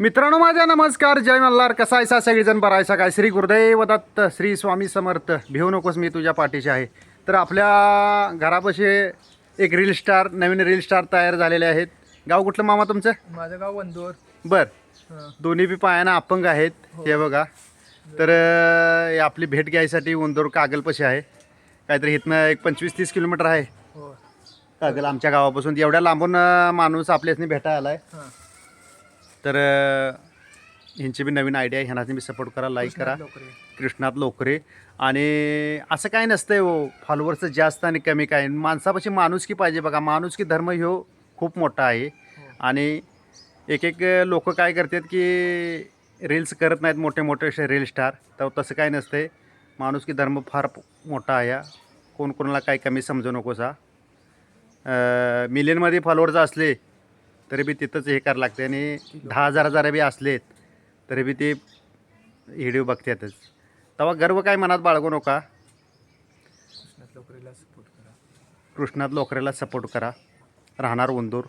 मित्रांनो माझ्या नमस्कार, जय मल्हार. कसा आहेसा सगळेजण? बरायसा काय? श्री गुरुदेव दत्त, श्री स्वामी समर्थ. भिवू नकोस, मी तुझ्या पाठीशी आहे. तर आपल्या घरापाशी एक रील स्टार, नवीन रील स्टार तयार झालेले आहेत. गाव कुठलं मामा तुमचं? माझं गाव वंदूर. बर, दोन्ही बी पायानं अपंग आहेत. हे बघा. तर आपली भेट घ्यायसाठी वंदूर कागलपाशी आहे. काहीतरी इथनं एक 25-30 किलोमीटर आहे हो. कागल आमच्या गावापासून. एवढ्या लांबून माणूस आपल्यासनी भेटायला आलाय. तर ह्यांची बी नवीन आयडिया आहे. ह्यांना तुम्ही सपोर्ट करा, लाईक करा. कृष्णात लोकरे. आणि असं काय नसतंय हो, फॉलोअर्स जास्त आणि कमी काय, माणसापाशी माणुसकी पाहिजे. बघा, माणुसकी धर्म ह्यो खूप मोठा आहे. आणि एक लोक काय करतात की रील्स करत नाहीत, मोठे मोठे असे रील स्टार. तर तसं काय नसतंय. माणुसकी धर्म फार मोठा आहे. कोण कोणाला काय कमी समजू नकोसा. मिलियनमध्ये फॉलोअर्स असले तरी बी तिथंच हे करायला लागते. आणि 10,000 जरा बी असलेत तरी बी ते व्हिडिओ बघतातच. तेव्हा गर्व काय मनात बाळगू नका. कृष्णात लोकरेला सपोर्ट करा. राहणार वंदूर.